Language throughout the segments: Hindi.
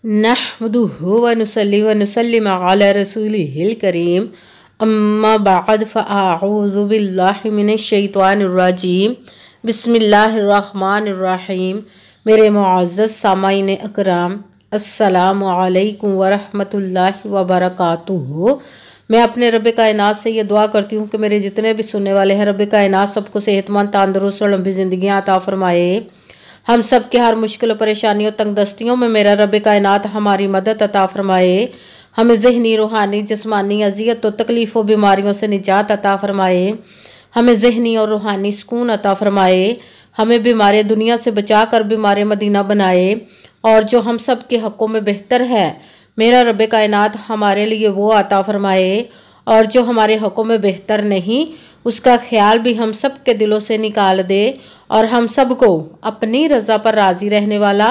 नहमदुहु व नुसल्ली व नुसल्लिम अला रसूलिहिल करीम अम्मा बाद फ़अऊज़ु बिल्लाहि मिनश शैतानिर रजीम बिस्मिल्लाहिर रहमानिर रहीम। मेरे मुअज़्ज़ज़ सामाईन अकराम, अस्सलामु अलैकुम व रहमतुल्लाहि व बरकातुहू। मैं अपने रब कायनात से ये दुआ करती हूँ कि मेरे जितने भी सुनने वाले हैं, रब कायनात सबको सेहतमंद, तंदुरुस्त और लंबी ज़िंदगियाँ अता फरमाए। हम सब के हर मुश्किल परेशानियों तंगदस्तियों में मेरा रब कायनात हमारी मदद अता फरमाए। हमें ज़हनी, रूहानी, जिस्मानी अजियत तो तकलीफ़ों बीमारियों से निजात अता फरमाए। हमें ज़हनी और रूहानी सुकून अता फरमाए। हमें बीमार दुनिया से बचा कर बीमार मदीना बनाए। और जो हम सब के हक़ों में बेहतर है, मेरा रब कायनात हमारे लिए वो अता फरमाए। और जो हमारे हक़ों में बेहतर नहीं, उसका ख्याल भी हम सब के दिलों से निकाल दे और हम सब को अपनी रज़ा पर राज़ी रहने वाला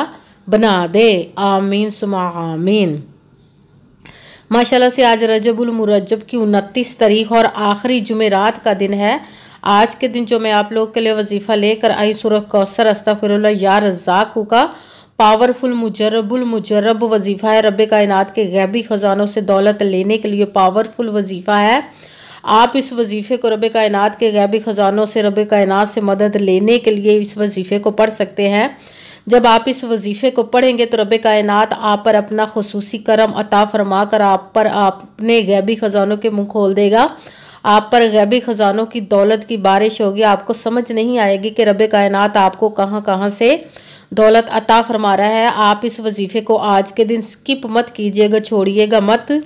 बना दे। आमीन सुमा आमीन। माशाल्लाह से आज रजबुल मुरज्जब की 29 तारीख और आखिरी जुमेरात का दिन है। आज के दिन जो मैं आप लोग के लिए वजीफ़ा लेकर आई, सूरह कौसर अस्तग़फिरुल्लाह या रज़्ज़ाक़ु का पावरफुल मुजर्रब वजीफ़ा है। रब कायनात के गैबी ख़जानों से दौलत लेने के लिए पावरफुल वजीफ़ा है। आप इस वजीफ़े को रब कायनात के गैबी ख़जानों से, रब कायनात से मदद लेने के लिए इस वजीफ़े को पढ़ सकते हैं। जब आप इस वजीफ़े को पढ़ेंगे तो रब कायनात आप पर अपना खुसूसी करम अता फरमा कर आप पर अपने गैबी ख़जानों के मुँह खोल देगा। आप पर गैबी ख़जानों की दौलत की बारिश होगी। आपको समझ नहीं आएगी कि रब कायनात आपको कहाँ कहाँ से दौलत अता फरमा रहा है। आप इस वजीफ़े को आज के दिन स्किप मत कीजिएगा, छोड़िएगा मत।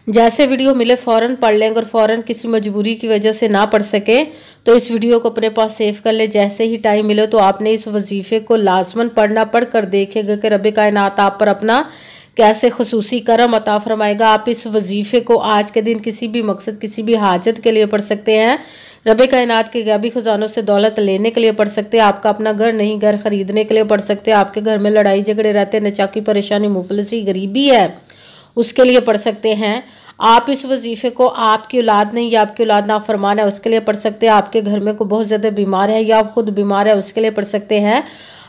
जैसे वीडियो मिले फ़ौरन पढ़ लें। अगर फ़ौरन किसी मजबूरी की वजह से ना पढ़ सके तो इस वीडियो को अपने पास सेव कर ले। जैसे ही टाइम मिले तो आपने इस वजीफ़े को लाजमन पढ़ना। पढ़ कर देखेगा कि रब कायनात आप पर अपना कैसे खुसूसी करम अता फरमाएगा। आप इस वजीफ़े को आज के दिन किसी भी मकसद, किसी भी हाजत के लिए पढ़ सकते हैं। रब कायनात के गैबी ख़जानों से दौलत लेने के लिए पढ़ सकते हैं। आपका अपना घर नहीं, घर ख़रीदने के लिए पढ़ सकते हैं। आपके घर में लड़ाई झगड़े रहते, नचाकी परेशानी, मुफलिसी, गरीबी है, उसके लिए पढ़ सकते हैं। आप इस वजीफ़े को आपकी औलाद नहीं या आपकी औलाद नाफरमान है उसके लिए पढ़ सकते हैं। आपके घर में कोई बहुत ज़्यादा बीमार है या आप खुद बीमार है उसके लिए पढ़ सकते हैं।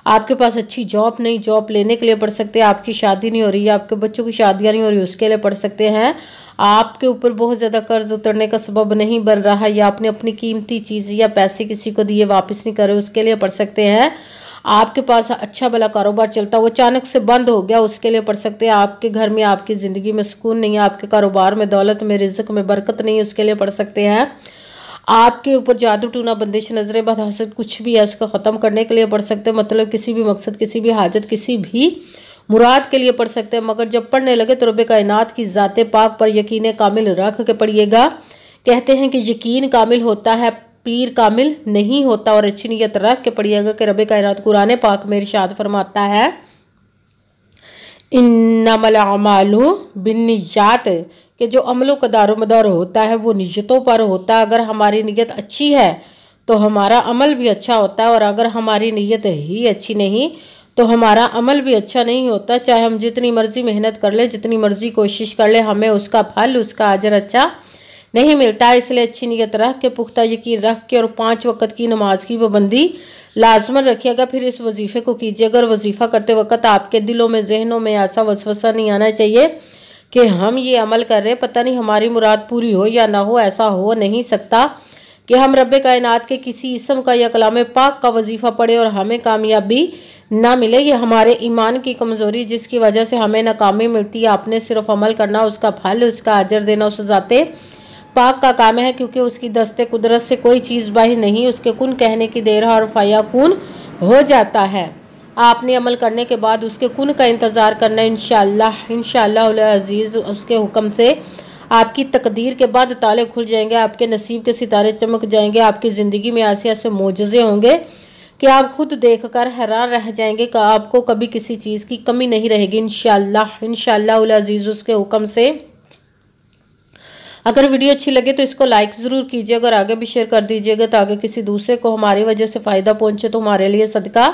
आपके पास अच्छी जॉब नहीं, जॉब लेने के लिए पढ़ सकते हैं। आपकी शादी नहीं हो रही है, आपके बच्चों की शादियाँ नहीं हो रही, उसके लिए पढ़ सकते हैं। आपके ऊपर बहुत ज़्यादा कर्ज उतरने का सबब नहीं बन रहा है या आपने अपनी कीमती चीज़ या पैसे किसी को दिए वापस नहीं कर रहे, उसके लिए पढ़ सकते हैं। आपके पास अच्छा भला कारोबार चलता, वो अचानक से बंद हो गया, उसके लिए पढ़ सकते हैं। आपके घर में, आपकी ज़िंदगी में सुकून नहीं है, आपके कारोबार में, दौलत में, रिज़्क़ में बरकत नहीं है, उसके लिए पढ़ सकते हैं। आपके ऊपर जादू टूना, बंदिश, नजर बद, हसद कुछ भी है उसको ख़त्म करने के लिए पढ़ सकते हैं। मतलब किसी भी मकसद, किसी भी हाजत, किसी भी मुराद के लिए पढ़ सकते हैं। मगर जब पढ़ने लगे तो रब कायनात की ज़ात पाक पर यकीन कामिल रख के पढ़िएगा। कहते हैं कि यकीन कामिल होता है, पीर कामिल नहीं होता। और अच्छी नीयत रख के पढ़िएगा कि रब कायनात कुरान पाक में इरशाद फरमाता है, इन्नमल अमालु बिन्नियात, कि जो अमलों का दारोमदार होता है वो नीयतों पर होता है। अगर हमारी नीयत अच्छी है तो हमारा अमल भी अच्छा होता है, और अगर हमारी नीयत ही अच्छी नहीं तो हमारा अमल भी अच्छा नहीं होता। चाहे हम जितनी मर्जी मेहनत कर ले, जितनी मर्जी कोशिश कर ले, हमें उसका फल, उसका अजर अच्छा नहीं मिलता। इसलिए अच्छी नीयत रख के, पुख्ता यकीन रख के, और 5 वक्त की नमाज की पाबंदी लाजमन रखिएगा। फिर इस वजीफ़े को कीजिए। अगर वजीफ़ा करते वक्त आपके दिलों में, जहनों में ऐसा वसवसा नहीं आना चाहिए कि हम ये अमल कर रहे हैं, पता नहीं हमारी मुराद पूरी हो या ना हो। ऐसा हो नहीं सकता कि हम रब कायनात के किसी इसम का या कलाम पाक का वजीफ़ा पढ़े और हमें कामयाबी ना मिले। ये हमारे ईमान की कमज़ोरी, जिसकी वजह से हमें नाकामी मिलती है। आपने सिर्फ अमल करना, उसका फल, उसका अजर देना उस ज़ाते पाक का काम है, क्योंकि उसकी दस्ते कुदरत से कोई चीज़ बाहर नहीं। उसके कुन कहने की देर है और फयाकुन हो जाता है। आपने अमल करने के बाद उसके कुन का इंतज़ार करना। इंशाअल्लाह अज़ीज़ उसके हुक्म से आपकी तकदीर के बाद ताले खुल जाएंगे, आपके नसीब के सितारे चमक जाएंगे। आपकी ज़िंदगी में ऐसे ऐसे मोजज़े होंगे कि आप खुद देखकर हैरान रह जाएंगे कि आपको कभी किसी चीज़ की कमी नहीं रहेगी। इंशाअल्लाह अज़ीज़ उसके हुक्म से। अगर वीडियो अच्छी लगे तो इसको लाइक ज़रूर कीजिएगा और आगे भी शेयर कर दीजिएगा, ताकि किसी दूसरे को हमारी वजह से फ़ायदा पहुंचे तो हमारे लिए सदका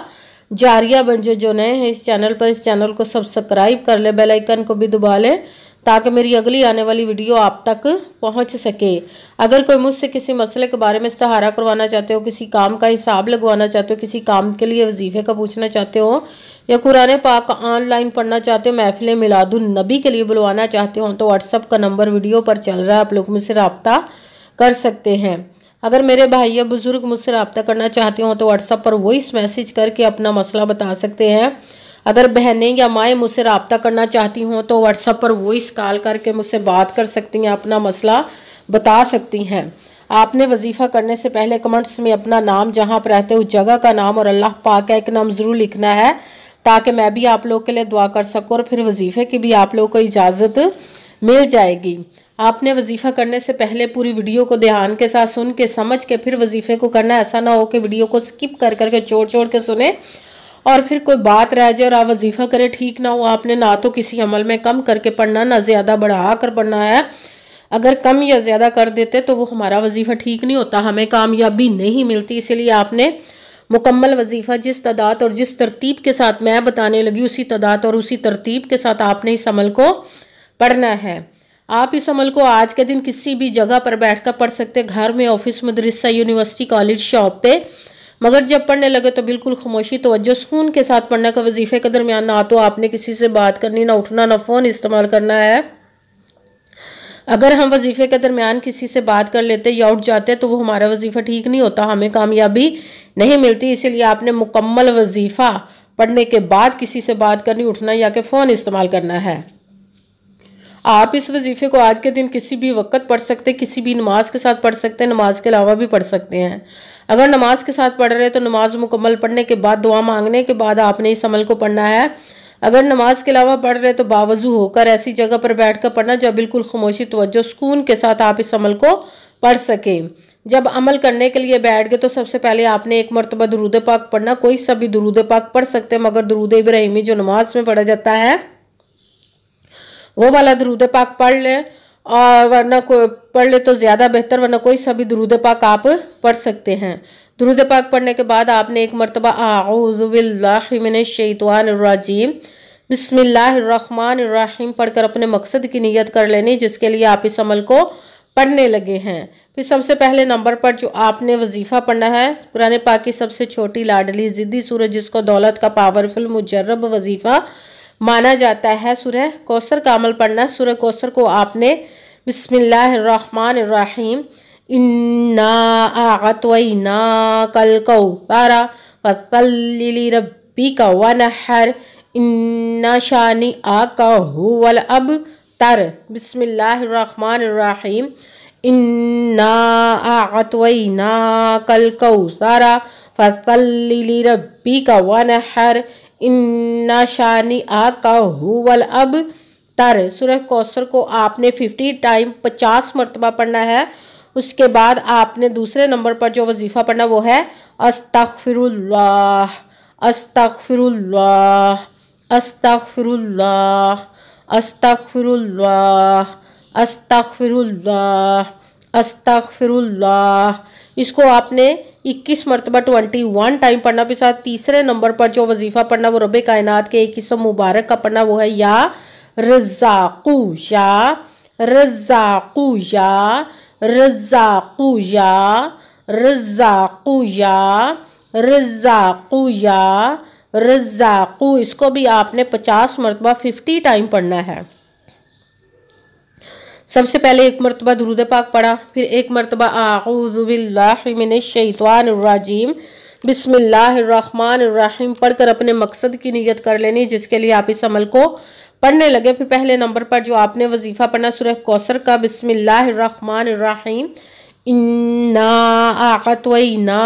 जारिया बन जाए। जो नए हैं इस चैनल पर, इस चैनल को सब्सक्राइब कर ले, बेल आइकन को भी दबा लें, ताकि मेरी अगली आने वाली वीडियो आप तक पहुंच सके। अगर कोई मुझसे किसी मसले के बारे में इस्तिहारा करवाना चाहते हो, किसी काम का हिसाब लगवाना चाहते हो, किसी काम के लिए वजीफ़े का पूछना चाहते हो, या कुरान पाक ऑनलाइन पढ़ना चाहते हो, महफिल मिलादुन नबी के लिए बुलवाना चाहते हो तो व्हाट्सअप का नंबर वीडियो पर चल रहा है, आप लोग मुझसे रब्ता कर सकते हैं। अगर मेरे भाई या बुजुर्ग मुझसे रब्ता करना चाहते हो तो व्हाट्सअप पर वॉइस मैसेज करके अपना मसला बता सकते हैं। अगर बहनें या माएँ मुझसे रब्ता करना चाहती हों तो व्हाट्सअप पर वॉइस कॉल करके मुझसे बात कर सकती हैं, अपना मसला बता सकती हैं। आपने वजीफ़ा करने से पहले कमेंट्स में अपना नाम, जहाँ पर रहते हो उस जगह का नाम और अल्लाह पाक का एक नाम ज़रूर लिखना है ताकि मैं भी आप लोग के लिए दुआ कर सकूँ और फिर वजीफ़े की भी आप लोग को इजाज़त मिल जाएगी। आपने वजीफ़ा करने से पहले पूरी वीडियो को ध्यान के साथ सुन के समझ के फिर वजीफ़े को करना। ऐसा ना हो कि वीडियो को स्किप कर करके छोड़ के सुने और फिर कोई बात रह जाए और आप वजीफ़ा करें ठीक ना हो। आपने ना तो किसी अमल में कम करके पढ़ना, ना ज़्यादा बढ़ा कर पढ़ना है। अगर कम या ज़्यादा कर देते तो वो हमारा वजीफ़ा ठीक नहीं होता, हमें कामयाबी नहीं मिलती। इसीलिए आपने मुकम्मल वजीफ़ा जिस तादाद और जिस तरतीब के साथ मैं बताने लगी उसी तादाद और उसी तरतीब के साथ आपने इस अमल को पढ़ना है। आप इस अमल को आज के दिन किसी भी जगह पर बैठकर पढ़ सकते, घर में, ऑफिस, मदरसा, यूनिवर्सिटी, कॉलेज, शॉप पे। मगर जब पढ़ने लगे तो बिल्कुल खामोशी, तवज्जो, सुकून के साथ पढ़ना का। वजीफ़े के दरमियान ना तो आपने किसी से बात करनी, ना उठना, ना फ़ोन इस्तेमाल करना है। अगर हम वजीफ़े के दरमियान किसी से बात कर लेते या उठ जाते तो वो हमारा वजीफ़ा ठीक नहीं होता, हमें कामयाबी नहीं मिलती। इसीलिए आपने मुकम्मल वजीफ़ा पढ़ने के बाद किसी से बात करनी, उठना या कि फ़ोन इस्तेमाल करना है। आप इस वजीफ़े को आज के दिन किसी भी वक्त पढ़ सकते, किसी भी नमाज के साथ पढ़ सकते हैं, नमाज के अलावा भी पढ़ सकते हैं। अगर नमाज के साथ पढ़ रहे तो नमाज मुकम्मल पढ़ने के बाद, दुआ मांगने के बाद आपने इस अमल को पढ़ना है। अगर नमाज के अलावा पढ़ रहे तो बावजू होकर ऐसी जगह पर बैठकर पढ़ना जब बिल्कुल खामोशी, तवज्जो, सुकून के साथ आप इस अमल को पढ़ सकें। जब अमल करने के लिए बैठ गए तो सबसे पहले आपने एक मरतबा दुरूद पाक पढ़ना। कोई सा भी दुरूद पाक पढ़ सकते हैं, मगर दुरूद इब्राहिमी जो नमाज में पढ़ा जाता है वो वाला दुरूद पाक पढ़ लें, और वरना कोई पढ़ ले तो ज़्यादा बेहतर, वरना कोई सा भी दुरूद पाक आप पढ़ सकते हैं। दुरूद पाक पढ़ने के बाद आपने एक मरतबा आऊज़ु बिल्लाहि मिनश शैतानिर रजीम बिस्मिल्लाहिर्रहमानिर्रहीम पढ़कर अपने मकसद की नियत कर लेनी जिसके लिए आप इस अमल को पढ़ने लगे हैं। फिर सबसे पहले नंबर पर जो आपने वजीफ़ा पढ़ना है, कुरान पाक की सबसे छोटी, लाडली, ज़िद्दी सूरह जिसको दौलत का पावरफुल मुजर्रब वजीफ़ा माना जाता है, सूरह कौसर का अमल पढ़ना। सूरह कौसर को आपने बिस्मिल्लाहिर्रहमानिर्रहीम इन्ना आअतैना कल कौसरा फसल्लि लिरब्बिका वनहर इन्ना शानिअका हुवल अबतर बिस्मिल्लाहिर्रहमानिर्रहीम इन्ना आअतैना कल कौसरा फसल्लि लिरब्बिका वनहर इन्ना शानिअका हुवल अबतर। सूरह कौसर को आपने 50 टाइम 50 मरतबा पढ़ना है। उसके बाद आपने दूसरे नंबर पर जो वजीफ़ा पढ़ना वो है अस्तगफिरुल्लाह अस्तगफिरुल्लाह अस्तगफिरुल्लाह अस्तगफिरुल्लाह अस्तगफिरुल्लाह अस्तगफिरुल्लाह। इसको आपने 21 मरतबा 21 टाइम पढ़ना। के साथ तीसरे नंबर पर जो वजीफ़ा पढ़ना वो रब्बे कायनात के एक किस्म मुबारक का पढ़ना वो है या रज़्ज़ाक़ू या रज़्ज़ाक़ू या रज़्ज़ाक़ू या रज़्ज़ाक़ू या रज़्ज़ाक़ू या रज़्ज़ाक़ू। इसको भी आपने 50 मरतबा 50 टाइम पढ़ना है। सबसे पहले एक मरतबा दुरूद पाक पढ़ा, फिर एक मरतबा आऊज़ु बिल्लाहि मिनश शैतानिर रजीम बिस्मिल्लाहिर्रहमानिर्रहीम पढ़कर अपने मकसद की नियत कर लेनी जिसके लिए आप इस अमल को पढ़ने लगे। फिर पहले नंबर पर जो आपने वजीफ़ा पढ़ना सूरह कौसर का बिस्मिल्लाहिर्रहमानिर्रहीम इन्ना आअतैना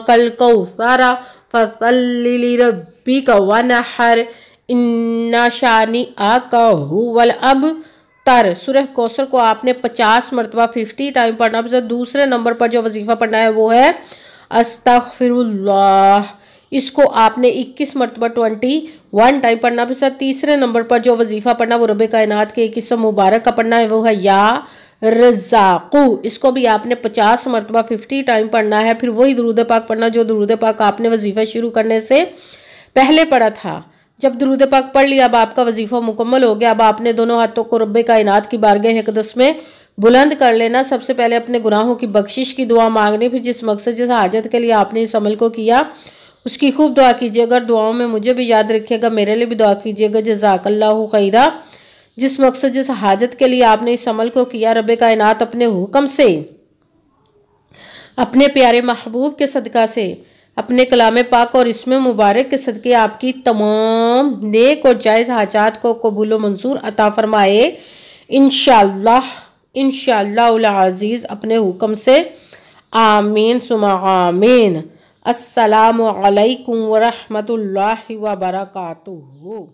कल कौसरा फसल्लि लिरब्बिका वनहर इन्ना शानिअका हुवल अबतर। सूरह कौसर को आपने 50 मरतबा 50 टाइम पढ़ना। दूसरे नंबर पर जो वजीफ़ा पढ़ना है वो है अस्तगफिरुल्लाह। इसको आपने 21 मरतबा 21 टाइम पढ़ना। फिर तीसरे नंबर पर जो वजीफ़ा पढ़ना वो रब्बे कायनात के एक किस्म मुबारक का पढ़ना है वो है या रज़्ज़ाक़ू। इसको भी आपने 50 मरतबा 50 टाइम पढ़ना है। फिर वही दुरूद पाक पढ़ना जो दुरूद पाक आपने वजीफ़ा शुरू करने से पहले पढ़ा था। जब दुरूद पाक पढ़ लिया अब आपका वजीफ़ा मुकम्मल हो गया। अब आपने दोनों हाथों को रब्बे कायनात की बारगाह अक़दस में बुलंद कर लेना। सबसे पहले अपने गुनाहों की बख्शिश की दुआ मांगनी। फिर जिस मकसद जिस हाजत के लिए आपने इस अमल को किया उसकी खूब दुआ कीजिएगा, दुआओं में मुझे भी याद रखिएगा, मेरे लिए भी दुआ कीजिएगा। जज़ाकल्लाहु खैरा। जिस मकसद जिस हाजत के लिए आपने इस अमल को किया, रब कायनात अपने हुक्म से, अपने प्यारे महबूब के सदका से, अपने कलाम पाक और इसमें मुबारक के सदके आपकी तमाम नेक और जायज़ हाजात को कबूल व मंजूर अता फरमाए इंशाअल्लाह, इंशाअल्लाह अज़ीज़ अपने हुक्म से। आमीन सुमा आमीन। अस्सलामु अलैकुम व रहमतुल्लाहि व बरकातुहू।